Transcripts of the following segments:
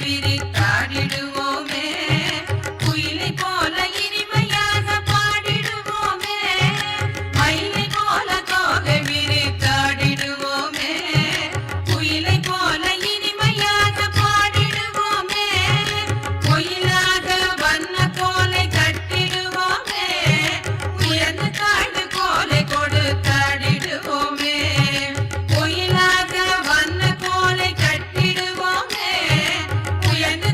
விரித்தாடிடுவோமே குயிலை போல இனிமையாக பாடிடுவோமே மயிலை போல தோகை விரித்தாடிடுவோமே குயிலை போல இனிமையாக பாடிடுவோமே கோயிலாக வண்ண கோலை கட்டிடுவோமே உயர்ந்து தாழ்ந்து கோலை கொடுத்தாடிடுவோமே கோயிலாக வண்ண கோலை கட்டிடுவோமே உயர்ந்து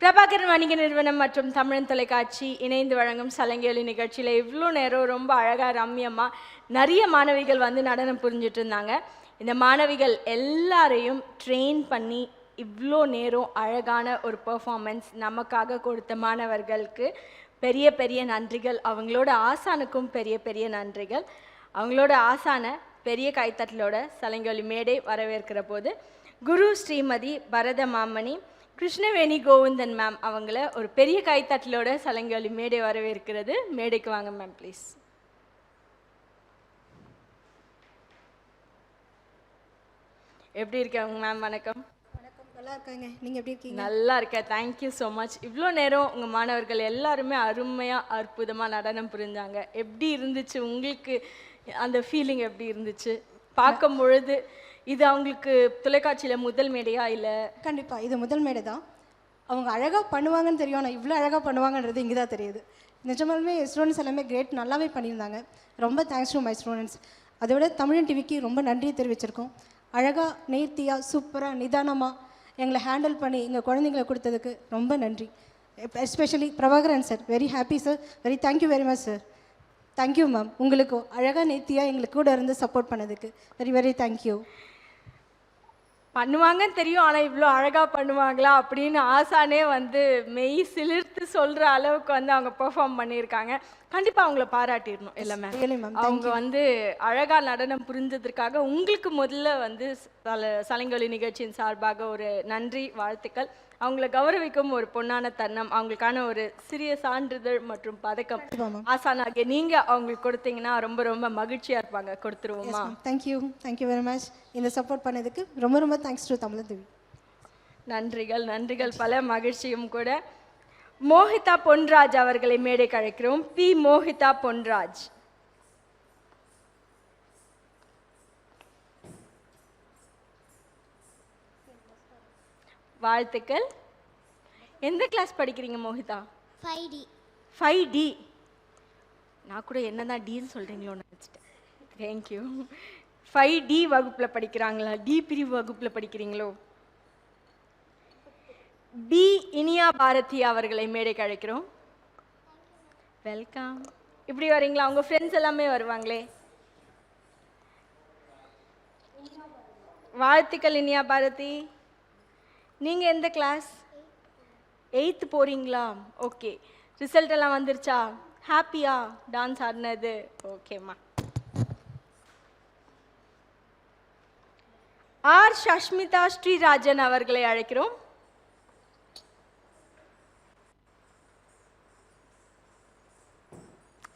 பிரபாகரன் வணிக நிறுவனம் மற்றும் தமிழன் தொலைக்காட்சி இணைந்து வழங்கும் சலங்கேலி நிகழ்ச்சியில் இவ்வளோ நேரம் ரொம்ப அழகாக ரம்யமாக நிறைய மாணவிகள் வந்து நடனம் புரிஞ்சிட்டு இருந்தாங்க. இந்த மாணவிகள் எல்லாரையும் ட்ரெயின் பண்ணி இவ்வளோ நேரம் அழகான ஒரு பெர்ஃபார்மன்ஸ் நமக்காக கொடுத்த மாணவர்களுக்கு பெரிய பெரிய நன்றிகள். அவங்களோட ஆசானுக்கும் பெரிய பெரிய நன்றிகள். அவங்களோட ஆசான பெரிய கைத்தட்டலோட சலங்கேலி மேடை வரவேற்கிற போது குரு ஸ்ரீமதி பரத மாமணி கிருஷ்ணவேணி கோவிந்தன் மேம் அவங்கள ஒரு பெரிய கைத்தட்டலோட சலங்கேலி மேடை வரவேற்கிறது. மேடைக்கு வாங்க மேம் ப்ளீஸ். எப்படி இருக்காங்க மேம்? வணக்கம். வணக்கம். நல்லா இருக்காங்க. நீங்கள் எப்படி இருக்கீங்க? நல்லா இருக்கேன். Thank you so much. இவ்வளோ நேரம் உங்கள் மாணவர்கள் எல்லாருமே அருமையாக அற்புதமாக நடனம் புரிஞ்சாங்க. எப்படி இருந்துச்சு உங்களுக்கு? அந்த ஃபீலிங் எப்படி இருந்துச்சு பார்க்கும் பொழுது? இது அவங்களுக்கு தொலைக்காட்சியில் முதல் மேடையா இல்லை? கண்டிப்பாக இது முதல் மேடை தான். அவங்க அழகாக பண்ணுவாங்கன்னு தெரியும். ஆனால் இவ்வளோ அழகாக பண்ணுவாங்கன்றது இங்கே தான் தெரியுது. நிஜமாலுமே ஸ்டூடெண்ட்ஸ் எல்லாமே கிரேட், நல்லாவே பண்ணியிருந்தாங்க. ரொம்ப தேங்க்ஸ் டு மை ஸ்டூடெண்ட்ஸ். அதை விட தமிழன் டிவிக்கு ரொம்ப நன்றியை தெரிவிச்சிருக்கோம். அழகாக நேர்த்தியாக சூப்பராக நிதானமாக எங்களை ஹேண்டில் பண்ணி எங்கள் குழந்தைங்களை கொடுத்ததுக்கு ரொம்ப நன்றி. Especially Prabhakaran sir, very happy sir, very thank you very much sir. Thank you ma'am. உங்களுக்கு அழகாக நேர்த்தியாக எங்களுக்கு கூட இருந்து சப்போர்ட் பண்ணதுக்கு வெரி வெரி தேங்க்யூ. பண்ணுவாங்கன்னு தெரியும், ஆனால் இவ்வளோ அழகாக பண்ணுவாங்களா அப்படின்னு ஆசானே வந்து மெய் சிலிர்த்து சொல்கிற அளவுக்கு வந்து அவங்க பெர்ஃபார்ம் பண்ணியிருக்காங்க. கண்டிப்பாக அவங்கள பாராட்டிடணும் எல்லாமே. அவங்க வந்து அழகாக நடனம் புரிஞ்சதற்காக உங்களுக்கு முதல்ல வந்து சலங்கேலி நிகழ்ச்சியின் சார்பாக ஒரு நன்றி, வாழ்த்துக்கள். அவங்கள கௌரவிக்கும் ஒரு பொன்னான தருணம், அவங்களுக்கான ஒரு சிறிய சான்றிதழ் மற்றும் பதக்கம் ஆசானாகிய நீங்கள் அவங்களுக்கு கொடுத்தீங்கன்னா ரொம்ப ரொம்ப மகிழ்ச்சியாக இருப்பாங்க. கொடுத்துருவோமா? Thank you thank you very much. இந்த சப்போர்ட் பண்ணதுக்கு ரொம்ப ரொம்ப தேங்க்ஸ் டு தமிழன் டிவி. நன்றிகள் நன்றிகள் பல. மகிழ்ச்சியும் கூட. மோஹிதா பொன்ராஜ் அவர்களை மேடைக்கு அழைக்கிறோம். பி மோஹிதா பொன்ராஜ். வாழ்த்துக்கள். எந்த கிளாஸ் படிக்கிறீங்க மோஹிதா? 5D. 5D. நான் கூட என்னதான் டின்னு சொல்கிறீங்களோன்னு நினச்சிட்டேன். தேங்க்யூ. 5D வகுப்பில் படிக்கிறாங்களா? டி பிரிவு வகுப்பில் படிக்கிறீங்களோ? பி இனியா பாரதி அவர்களை மேடைக்கு அழைக்கிறோம். வெல்கம். இப்படி வரீங்களா? உங்கள் ஃப்ரெண்ட்ஸ் எல்லாமே வருவாங்களே. வாழ்த்துக்கள் இனியா பாரதி. நீங்கள் எந்த கிளாஸ்? 8th போகிறீங்களா? ஓகே. ரிசல்ட் எல்லாம் வந்துருச்சா? ஹாப்பியா டான்ஸ் ஆடினது? ஓகேம்மா. ஆர் சஷ்மிதா ஸ்ரீராஜன் அவர்களை அழைக்கிறோம்.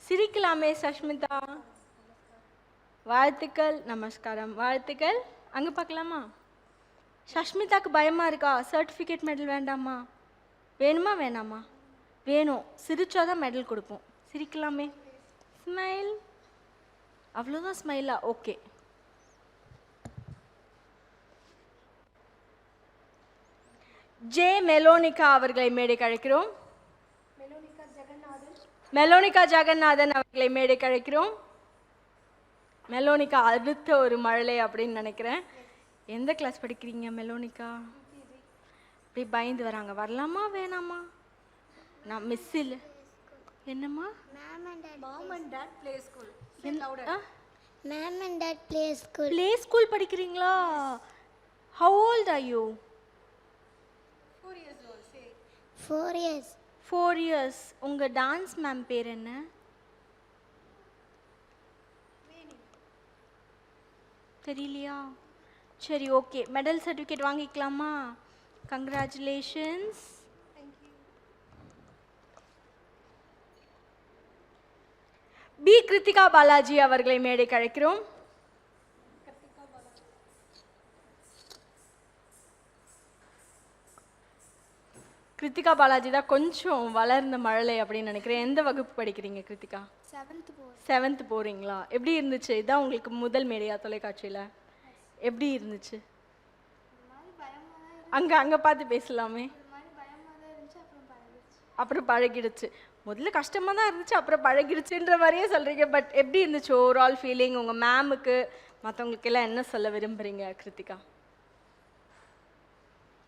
சிரிக்கலாமே சஷ்மிதா. வாழ்த்துக்கள். நமஸ்காரம். வாழ்த்துக்கள். அங்கே பார்க்கலாமா? சஷ்மிதாக்கு பயமாக இருக்கா? சர்டிஃபிகேட் மெடல் வேண்டாமா? வேணுமா வேணாமா? வேணும். சிரிச்சாதான் மெடல் கொடுப்போம். சிரிக்கலாமே. ஸ்மைல். அவ்வளோதான் ஸ்மைலா? ஓகே. ஜே மெலோனிகா அவர்களை மேடைக்கு அழைக்கிறோம். மெலோனிகா ஜெகநாதன் அவர்களை மேடைக்கு அழைக்கிறோம். மெலோனிகா அடுத்த ஒரு மழலை அப்படின்னு நினைக்கிறேன். எந்த கிளாஸ் படிக்கிறீங்க மெலோனிகா? அப்படி பயந்து வராங்க. வரலாமா வேணாமா? நான் மிஸ் இல்லை. என்னம்மா? Mom and dad play school. Mom and Dad play school. Play school படிக்கிறீங்களா? How old are you? 4 years old. Say 4 years. 4 years. உங்கள் டான்ஸ் மேம் பேர் என்ன? தெரியலையா? சரி, ஓகே. மெடல் சர்டிஃபிகேட் வாங்கிக்கலாமா? கங்க்ராச்சுலேஷன்ஸ். பி கிருத்திகா பாலாஜி அவர்களை மேடைக்கு அழைக்கிறோம். கிருத்திகா பாலாஜி தான் கொஞ்சம் வளர்ந்த மழலை அப்படின்னு நினைக்கிறேன். எந்த வகுப்பு படிக்கிறீங்க கிருத்திகா? 7th போகிறீங்களா? எப்படி இருந்துச்சு? இதான் உங்களுக்கு முதல் மேடையா தொலைக்காட்சியில்? எப்படி இருந்துச்சு? அங்கே பார்த்து பேசலாமே. அப்புறம் பழகிடுச்சு. முதல்ல கஷ்டமாக தான் இருந்துச்சு, அப்புறம் பழகிடுச்சுன்ற மாதிரியே சொல்கிறீங்க. பட் எப்படி இருந்துச்சு ஓவரால் ஃபீலிங்? உங்கள் மேமுக்கு மற்றவங்களுக்கு எல்லாம் என்ன சொல்ல விரும்புகிறீங்க கிருத்திகா?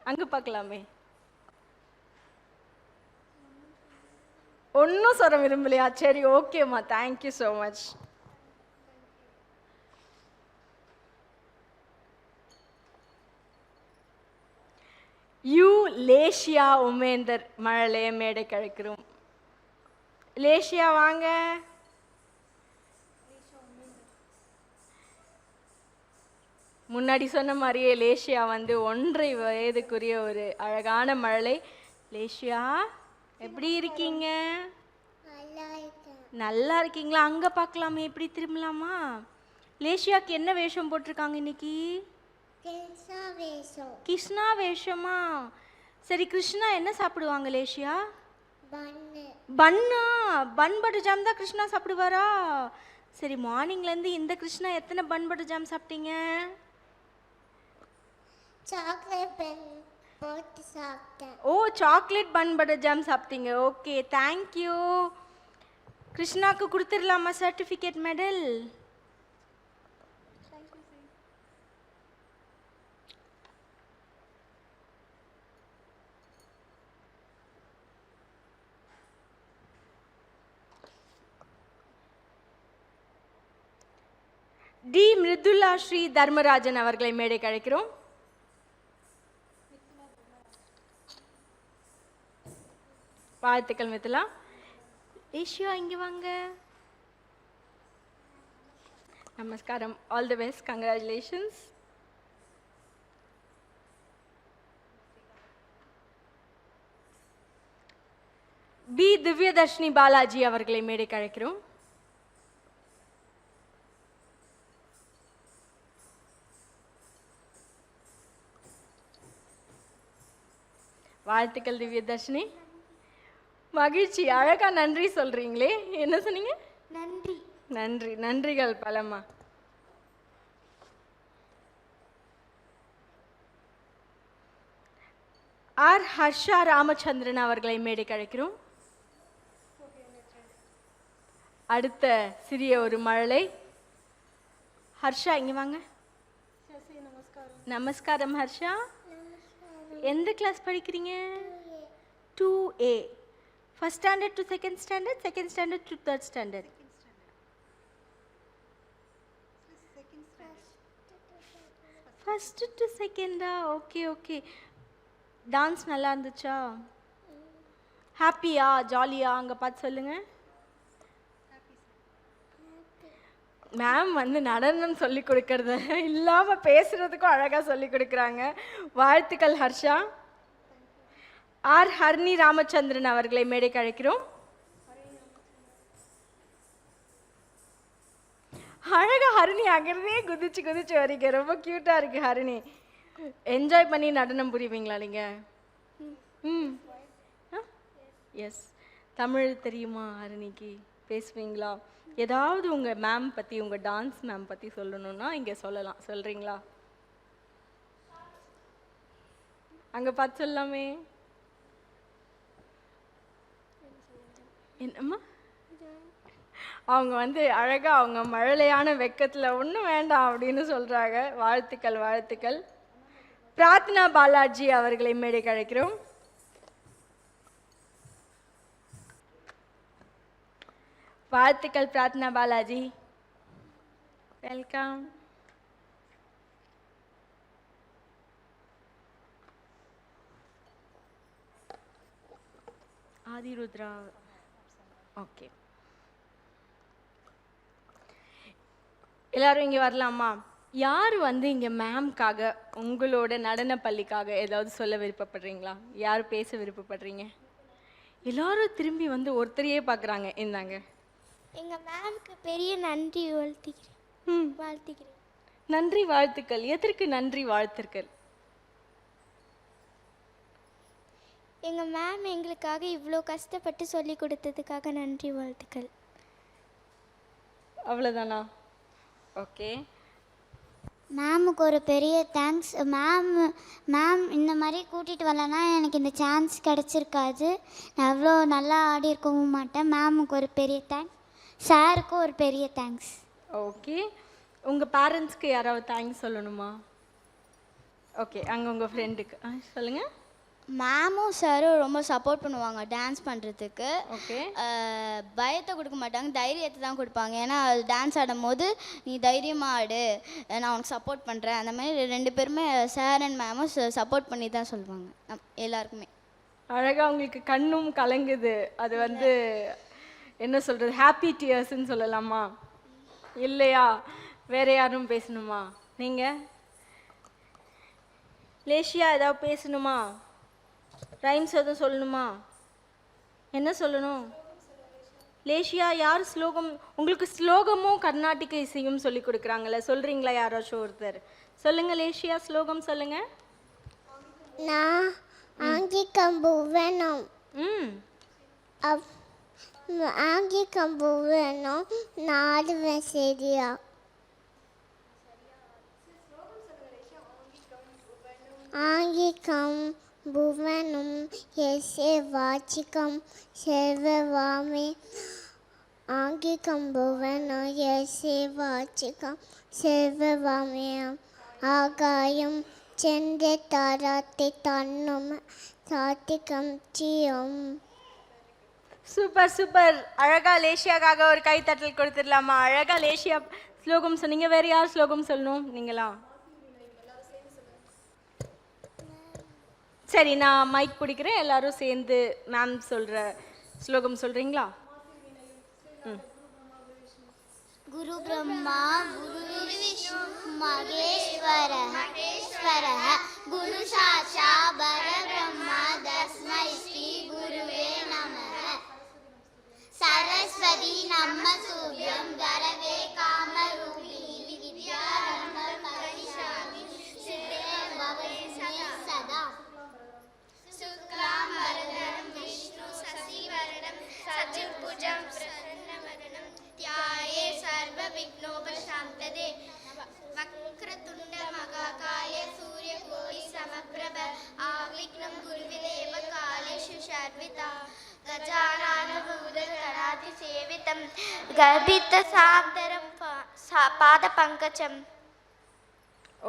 அங்கே பார்க்கலாமே. ஒன்றும் சொல்ல விரும்பலையா? சரி, ஓகேம்மா, thank you so much. You லேஷியா Umender மழலைய மேடை கழிக்கிறோம். லேஷியா வாங்க. முன்னாடி சொன்ன மாதிரியே லேஷியா வந்து 1.5 வயதுக்குரிய ஒரு அழகான மழலை. லேஷியா எப்படி இருக்கீங்க? நல்லா இருக்கீங்களா? அங்கே பார்க்கலாமே, எப்படி திரும்பலாமா? லேஷியாக்கு என்ன வேஷம் போட்டிருக்காங்க இன்னைக்கு? கிருஷ்ணா வேஷமா? சரி, கிருஷ்ணா என்ன சாப்பிடுவாங்க லேஷியா? பன்னா? பன் பட்டர் ஜாம் தான் கிருஷ்ணா சாப்பிடுவாரா? சரி, மார்னிங்லேருந்து இந்த கிருஷ்ணா எத்தனை பன் பட்டர் ஜாம் சாப்பிட்டீங்க? ஓ, சாக்லேட் பன் பட்டர் ஜாம் சாப்பிட்டீங்க. Okay, thank you. கிருஷ்ணாக்கு கொடுத்துடலாமா certificate medal? D Mridula Sri Dharmarajan அவர்களை மேடைக்கு அழைக்கிறோம். வாழ்த்துக்கள் மிதுலா. ஈஷியா இங்கே வாங்க. நமஸ்காரம். All the best. Congratulations. B Divyadharshini Balaji அவர்களை மேடைக்கு அழைக்கிறோம். வாழ்த்துக்கள் திவ்யதர்ஷினி. மகிழ்ச்சி. அழகா நன்றி சொல்றீங்களே. என்ன சொன்னீங்க? நன்றி. நன்றி. நன்றிகள் பலமா. ஆர் ஹர்ஷா ராமச்சந்திரன் அவர்களை மேடைக்கு அழைக்கிறோம். அடுத்த சிறிய ஒரு மழலை. ஹர்ஷா இங்க வாங்க. நமஸ்காரம் ஹர்ஷா. எந்த கிளாஸ் படிக்கிறீங்க? 2A. First standard to second standard, second standard to third standard? First to செகண்டா? Okay okay. டான்ஸ் நல்லா இருந்துச்சா? ஹாப்பியா? ஜாலியா? அங்கே பார்த்து சொல்லுங்க. மேம் வந்து நடனம் சொல்லி கொடுக்கறது இல்லாமல் பேசுறதுக்கும் அழகாக சொல்லி கொடுக்குறாங்க. வாழ்த்துக்கள் ஹர்ஷா. ஆர் ஹர்னி ராமச்சந்திரன் அவர்களை மேடைக்கு அழைக்கிறோம். அழகா ஹரிணி அங்கிருந்தே குதிச்சு குதிச்சு வரீங்க. ரொம்ப கியூட்டா இருக்கு ஹரிணி. என்ஜாய் பண்ணி நடனம் புரிவீங்களா நீங்க? எஸ். தமிழ் தெரியுமா ஹரிணிக்கு? பேசுவீங்களா? ஏதாவது உங்க மேம் பத்தி, உங்க டான்ஸ் மேம் பத்தி சொல்லணும்னா இங்க சொல்லலாம். சொல்றீங்களா? அங்க பார்த்து சொல்லாமே. என்னம்மா? அவங்க வந்து அழகா அவங்க மழலையான வெக்கத்துல ஒன்றும் வேண்டாம் அப்படின்னு சொல்றாங்க. வாழ்த்துக்கள் வாழ்த்துக்கள். பிரார்த்தனா பாலாஜி அவர்களை மேடைக்கு அழைக்கிறோம். வாழ்த்துக்கள் பிரார்த்தனா பாலாஜி. வெல்கம். ஆதிருத்ரா. ஓகே, எல்லாரும் இங்கே வரலாமா? யார் வந்து இங்கே மேம்காக உங்களோட நடன பள்ளிக்காக ஏதாவது சொல்ல விருப்பப்படுறீங்களா? யார் பேச விருப்பப்படுறீங்க? எல்லாரும் திரும்பி வந்து ஒருத்தரையே பார்க்குறாங்க. இந்தாங்க. எங்கள் மேம்க்கு பெரிய நன்றி வாழ்த்துக்கிறேன். நன்றி வாழ்த்துக்கள். எதற்கு நன்றி வாழ்த்துக்கள்? எங்கள் மேம் எங்களுக்காக இவ்வளோ கஷ்டப்பட்டு சொல்லி கொடுத்ததுக்காக நன்றி வாழ்த்துக்கள். அவ்வளோதானா? ஓகே. மேமுக்கு ஒரு பெரிய தேங்க்ஸ். மேம் இந்த மாதிரி கூட்டிகிட்டு வரலன்னா எனக்கு இந்த சான்ஸ் கிடச்சிருக்காது. நான் அவ்வளோ நல்லா ஆடி இருக்கவும் மாட்டேன். மேமுக்கு ஒரு பெரிய தேங்க்ஸ். சாருக்கும் ஒரு பெரிய தேங்க்ஸ். ஓகே. உங்கள் பேரண்ட்ஸ்க்கு யாராவது தேங்க்ஸ் சொல்லணுமா? ஓகே, அங்கே உங்கள் ஃப்ரெண்டுக்கு சொல்லுங்கள். மேமும் சாரும் ரொம்ப சப்போர்ட் பண்ணுவாங்க டான்ஸ் பண்ணுறதுக்கு. ஓகே. பயத்தை கொடுக்க மாட்டாங்க, தைரியத்தை தான் கொடுப்பாங்க. ஏன்னா டான்ஸ் ஆடும் போது நீ தைரியமாக ஆடு, நான் உனக்கு சப்போர்ட் பண்ணுறேன், அந்த மாதிரி 2 பேருமே சார் அண்ட் மேமும் சப்போர்ட் பண்ணி தான் சொல்லுவாங்க எல்லாருக்குமே. அழகாக உங்களுக்கு கண்ணும் கலங்குது. அது வந்து என்ன சொல்கிறது, ஹாப்பி டியர்ஸ்ன்னு சொல்லலாமா இல்லையா? வேற யாரும் பேசணுமா? நீங்கள் லேஷியா ஏதாவது பேசணுமா? ரைம்ஸ் எதுவும் சொல்லணுமா? என்ன சொல்லணும்? லேஷியா யார் ஸ்லோகம், உங்களுக்கு ஸ்லோகமும் கர்நாடிக இசையும் சொல்லி கொடுக்குறாங்கல்ல, சொல்கிறீங்களா யாராச்சும் ஒருத்தர்? சொல்லுங்கள் லேஷியா, ஸ்லோகம் சொல்லுங்கள். நான் ஆங்கிக்கம்பு வேணும், ஆங்கிக்கம்பு வேணும், நான் ஆடுவேன் சரியா. ஆங்கிக்கம் புவனம் எஸ்ஏ வாச்சிக்கம் செல்வவாமே. ஆங்கிக்கம் புவனம் எஸ்ஏ வாச்சிக்கம் செல்வவாமே. ஆகாயம் சென்ற தாராத்தை தன்னும் சாத்திகம் சியம். Super super. அழகா லேஷியாக்காக ஒரு கைத்தட்டல் கொடுத்துடலாமா? அழகா லேஷியா ஸ்லோகம் சொன்னீங்க. வேற யார் ஸ்லோகம் சொல்லணும்? நீங்களா? சரி, நான் மைக் பிடிக்கிறேன், எல்லாரும் சேர்ந்து மேம் சொல்கிற ஸ்லோகம் சொல்கிறீங்களா? குரு பிரம்மா குரு விஷ்ணு மகேஸ்வரः குரு சாட்சாத் பரபிரம்மா தஸ்மை ஸ்ரீ குருவே நமः. சரஸ்வதி நமஸ்துப்யம் வரவே காமரூபிணி வித்யாரம்ப கரிஷ்யாமி சித்தே பவதி சதா. சுக்லாம் வரதரம் விஷ்ணு சசிவரணம் சதுர்புஜம் பிரசன்னவதனம் ध्याये सर्वविघ्नोपशान्तये. वक्रतुण्ड महाकाय सूर्यकोटि समप्रभ आविघ्नं कुरुदेव कालेषु सर्वदा. गजाननभूतगणाधिसेवितं गर्भितसादरं पादपङ्कजम्.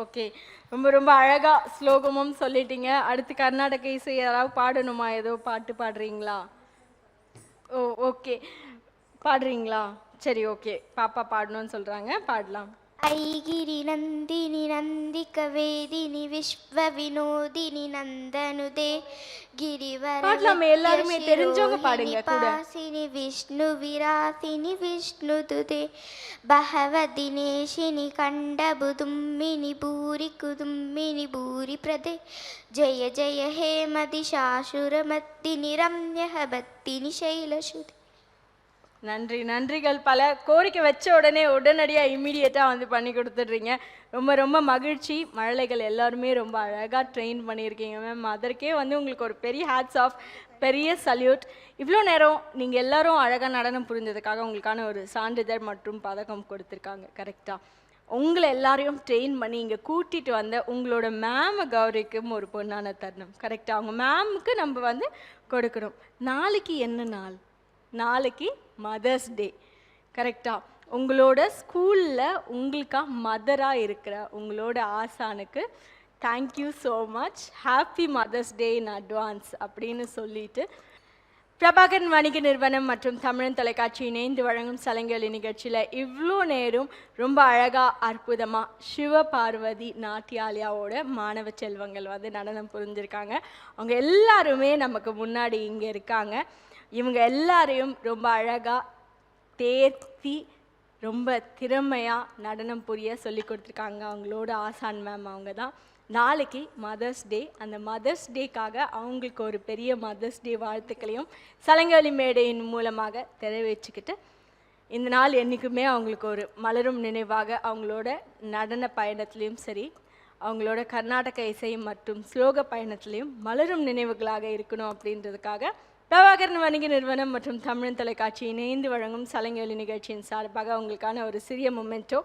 ஓகே, ரொம்ப ரொம்ப அழகா ஸ்லோகமும் சொல்லிட்டீங்க. அடுத்து கர்நாடக இசை யாராவது பாடணுமா? ஏதோ பாட்டு பாடுறீங்களா? ஓ ஓகே, பாடுறீங்களா? சரி, ஓகே, பாப்பா பாடணும்னு சொல்கிறாங்க, பாடலாம். ஐகிரி நந்தினி நந்திக வேதினி விஸ்வ வினோதினி நந்தனுதே கிரிவர பாடலாமே, எல்லாருமே தெரிஞ்சவங்க பாடுங்க கூட. பாசினி விஷ்ணு விராசினி விஷ்ணு துதே பஹவ தினேஷினி கண்டபுதும்மினி பூரி குதும்மினி பூரி பிரதே ஜய ஜய ஹே மதிஷாசுரமத்தினி ரம்யஹ பத்தினி சைலசுதே. நன்றி, நன்றிகள் பல. கோரிக்கை வச்ச உடனே உடனடியாக இம்மிடியேட்டாக வந்து பண்ணி கொடுத்துட்றீங்க. ரொம்ப ரொம்ப மகிழ்ச்சி. மழலைகள் எல்லாருமே ரொம்ப அழகாக ட்ரெயின் பண்ணியிருக்கீங்க மேம். அதற்கே வந்து உங்களுக்கு ஒரு பெரிய ஹேட்ஸ் ஆஃப், பெரிய சல்யூட். இவ்வளோ நேரம் நீங்கள் எல்லாரும் அழகாக நடனம் புரிஞ்சதுக்காக உங்களுக்கான ஒரு சான்றிதழ் மற்றும் பதக்கம் கொடுத்துருக்காங்க. கரெக்டாக உங்களை எல்லாரையும் ட்ரெயின் பண்ணி இங்கே கூட்டிகிட்டு வந்த உங்களோட மேமை கௌரிக்கும் ஒரு பொண்ணான தருணம். கரெக்டாக அவங்க மேமுக்கு நம்ம வந்து கொடுக்கணும். நாளைக்கு என்ன நாள்? நாளைக்கு மதர்ஸ் டே. கரெக்டாக உங்களோட ஸ்கூலில் உங்களுக்காக மதராக இருக்கிற உங்களோட ஆசானுக்கு thank you so much, happy mother's day in advance அப்படின்னு சொல்லிட்டு பிரபாகரன் வணிக நிறுவனம் மற்றும் தமிழன் தொலைக்காட்சி இணைந்து வழங்கும் சலங்கொலி நிகழ்ச்சியில் இவ்வளோ நேரம் ரொம்ப அழகாக அற்புதமாக சிவபார்வதி நாட்டியாலயாவோட மாணவ செல்வங்கள் வந்து நடனம் புரிஞ்சிருக்காங்க. அவங்க எல்லாருமே நமக்கு முன்னாடி இங்கே இருக்காங்க. இவங்க எல்லாரையும் ரொம்ப அழகாக தேர்த்தி ரொம்ப திறமையாக நடனம் புரிய சொல்லி கொடுத்துருக்காங்க அவங்களோட ஆசான் மேம். அவங்க தான். நாளைக்கு மதர்ஸ் டே. அந்த மதர்ஸ் டேக்காக அவங்களுக்கு ஒரு பெரிய மதர்ஸ் டே வாழ்த்துக்களையும் சலங்கொலி மேடையின் மூலமாக தெரிவிச்சுக்கிட்டு இந்த நாள் என்றைக்குமே அவங்களுக்கு ஒரு மலரும் நினைவாக அவங்களோட நடன பயணத்துலேயும் சரி, அவங்களோட கர்நாடக இசை மற்றும் ஸ்லோக பயணத்துலேயும் மலரும் நினைவுகளாக இருக்கணும் அப்படின்றதுக்காக பிரபாகரன் வணிக நிறுவனம் மற்றும் தமிழன் தொலைக்காட்சி இணைந்து வழங்கும் சலங்கொலி நிகழ்ச்சியின் சார்பாக அவங்களுக்கான ஒரு சிறிய மொமெண்டோ.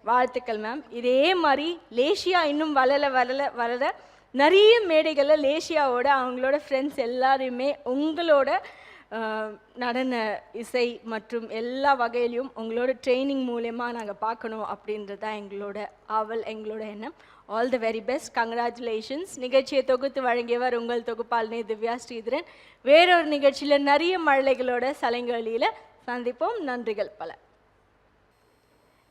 வாழ்த்துக்கள் மேம். இதே மாதிரி லேஷியா இன்னும் வளர நிறைய மேடைகளில் லேஷியாவோட அவங்களோட ஃப்ரெண்ட்ஸ் எல்லாருமே உங்களோட நடன இசை மற்றும் எல்லா வகையிலையும் உங்களோட ட்ரைனிங் மூலயமா நாங்கள் பார்க்கணும் அப்படின்றது தான் எங்களோட ஆவல், எங்களோட எண்ணம். All the very best, congratulations. நிகழ்ச்சியை தொகுத்து வழங்கியவர் உங்கள் தொகுப்பாளினி திவ்யா ஸ்ரீதரன். வேறொரு நிகழ்ச்சியில் நிறைய மழலைகளோட சலங்கொலியில் சந்திப்போம். நன்றிகள் பல.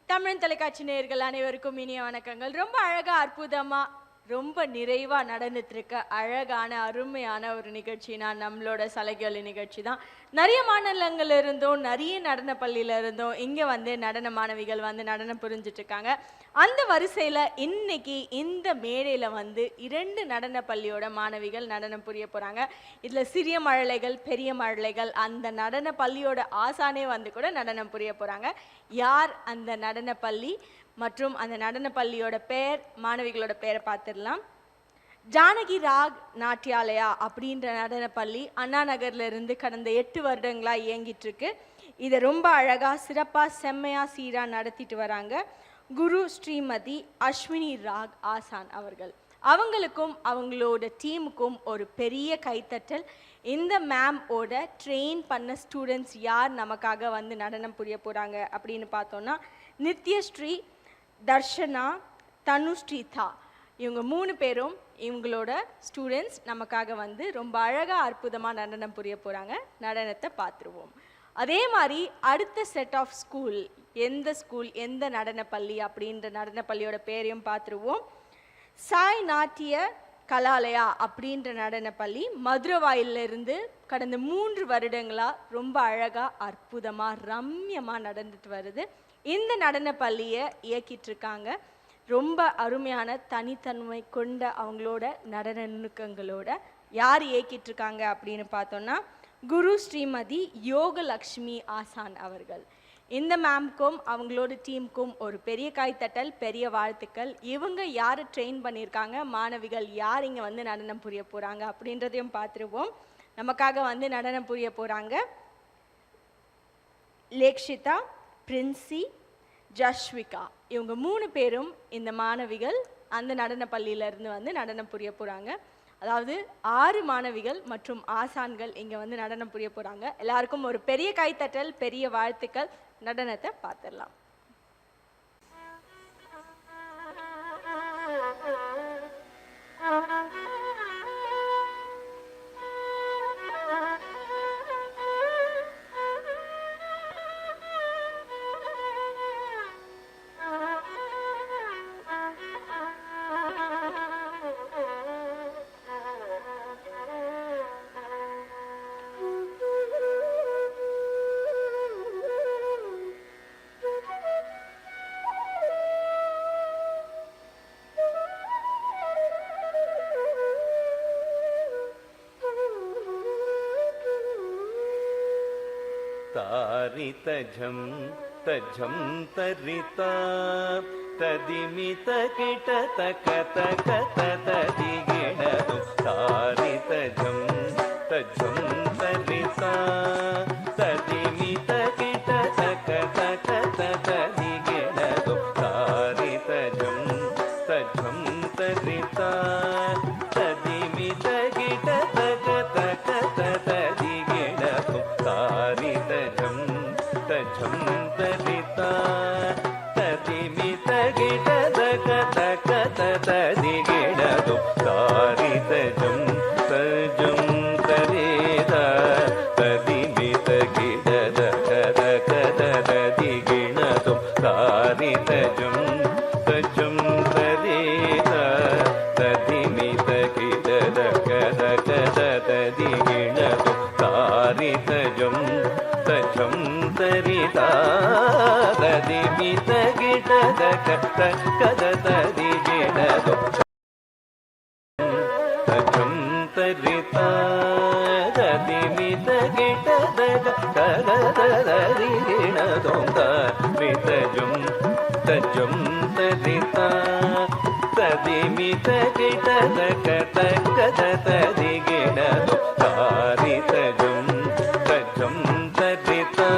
தமிழ் தொலைக்காட்சி நேயர்கள் அனைவருக்கும் இனிய வணக்கங்கள். ரொம்ப அழகாக அற்புதமாக ரொம்ப நிறைவாக நடந்துட்டுருக்க அழகான அருமையான ஒரு நிகழ்ச்சினா நம்மளோட சலங்கொலி நிகழ்ச்சி தான். நிறைய மாநிலங்கள் இருந்தோம், நிறைய நடன பள்ளியில் இருந்தோம், இங்கே வந்து நடன மாணவிகள் வந்து நடனம் புரிஞ்சிட்ருக்காங்க. அந்த வரிசையில் இன்னைக்கு இந்த மேடையில் வந்து 2 நடன பள்ளியோட மாணவிகள் நடனம் புரிய போகிறாங்க. இதில் சிறிய மழலைகள், பெரிய மழலைகள், அந்த நடன பள்ளியோட ஆசானே வந்து கூட நடனம் புரிய போகிறாங்க. யார் அந்த நடன பள்ளி மற்றும் அந்த நடன பள்ளியோட பெயர், மாணவிகளோட பெயரை பார்த்துடலாம். ஜானகி ராக் நாட்டியாலயா அப்படின்ற நடன பள்ளி அண்ணா நகர்ல இருந்து கடந்த 8 வருடங்களாக இயங்கிட்டு இருக்கு. இதை ரொம்ப அழகாக சிறப்பாக செம்மையாக சீராக நடத்திட்டு வராங்க குரு ஸ்ரீமதி அஸ்வினி ராக் ஆசான் அவர்கள். அவங்களுக்கும் அவங்களோட டீமுக்கும் ஒரு பெரிய கைத்தட்டல். இந்த மேமோட ட்ரெயின் பண்ண ஸ்டூடெண்ட்ஸ் யார் நமக்காக வந்து நடனம் புரிய போகிறாங்க அப்படின்னு பார்த்தோன்னா நித்யஸ்ரீ, தர்ஷனா, தனுஸ்ரீதா, இவங்க 3 பேரும் இவங்களோட ஸ்டூடெண்ட்ஸ் நமக்காக வந்து ரொம்ப அழகாக அற்புதமாக நடனம் புரிய போகிறாங்க. நடனத்தை பார்த்துருவோம். அதே மாதிரி அடுத்த செட் ஆஃப் ஸ்கூல், எந்த ஸ்கூல், எந்த நடன பள்ளி அப்படின்ற நடன பள்ளியோட பேரையும் பார்த்துருவோம். சாய் நாட்டிய கலாலயா அப்படின்ற நடன பள்ளி மதுரவாயிலிருந்து கடந்த 3 வருடங்களாக ரொம்ப அழகாக அற்புதமாக ரம்யமாக நடந்துட்டு வருது. இந்த நடன பள்ளியை இயக்கிட்டு இருக்காங்க. ரொம்ப அருமையான தனித்தன்மை கொண்ட அவங்களோட நடன நுணுக்கங்களோட யார் இயக்கிட்டு இருக்காங்க அப்படின்னு பார்த்தோன்னா குரு ஸ்ரீமதி யோகலக்ஷ்மி ஆசான் அவர்கள். இந்த மேம்க்கும் அவங்களோட டீமுக்கும் ஒரு பெரிய கைத்தட்டல், பெரிய வாழ்த்துக்கள். இவங்க யார் ட்ரெயின் பண்ணியிருக்காங்க, மாணவிகள் யார் இங்கே வந்து நடனம் புரிய போகிறாங்க அப்படின்றதையும் பார்த்துருவோம். நமக்காக வந்து நடனம் புரிய போகிறாங்க லேக்ஷிதா, பிரின்சி, ஜஸ்விகா. இவங்க 3 பேரும் இந்த மாணவிகள் அந்த நடன பள்ளியிலேருந்து வந்து நடனம் புரிய போகிறாங்க. அதாவது 6 மாணவிகள் மற்றும் ஆசான்கள் இங்கே வந்து நடனம் புரிய போகிறாங்க. எல்லாருக்கும் ஒரு பெரிய கைத்தட்டல், பெரிய வாழ்த்துக்கள். நடனத்தை பார்த்துடலாம். तारित झं तझं तरिता तदिमित किट तक तक तदिगिणदु तारित झं तझं तरिता तदिमित किट तक तक तदिगिणदु तारित झं तझं तरिता तदिमित किट तक तक तदिगिणदु तारित झं तझं तरिता तदिमित किट तक तक तदिगिणदु तारित झं तझं तरिता तदिमित किट तक तक तदिगिणदु तारित झं तझं तरिता तदिमित किट तक तक तदिगिणदु तारित झं तझं तरिता तदिमित किट तक तक तदिगिणदु तझं तरिता तदिमित किट तक तदिगिणदु तारित झं तझं तरिता तदिमित किट तक तक तदिगिणदु तारित झं तझं तरिता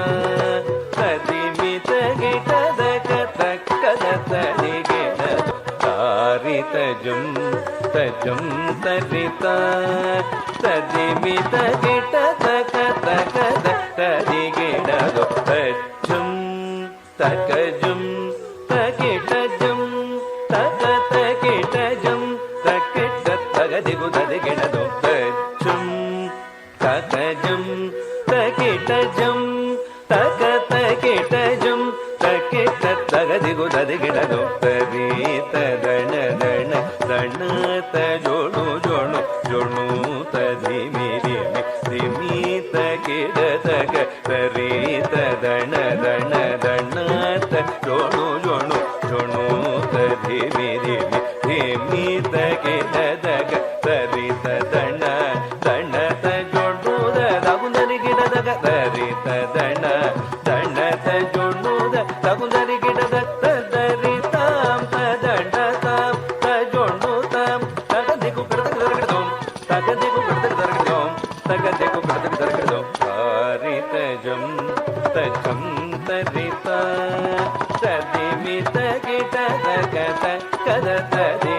तदिमित किट तक तक तदिगिणदु तारित झं तझं तरिता तदिमित किट तक तक தகஜம் தகிடஜம் தக தகிடஜம் தகிட தகதிகு ததிகிடதோ தஜம் தகஜம் தகிடஜம் தக தகிடஜம் தகிட தகதிகு ததிகிடதோ தரி ததன தன தன தஜோணு ஜோணு ஜோணு ததிமி திமி திமி தகிட தக தரி ததன தன தன தஜோணு ஜோணு ஜோணு ததிமி திமி திமி தகிட தக தரி ததன தன தஜோணு தகுந்தரிகிட தக தரி ததன தன தஜோணு தகுந்தரிகிட தரி தாம் ததன தாம் தஜோணு தாம் தகதிகு பிரதகதரகதோம் தகதிகு பிரதகதரகதோம் தகதிகு பிரதகதரகதோம் ஹரிதஜம் தஜம் தரிதா ததிமி தகிட தகத கத ததி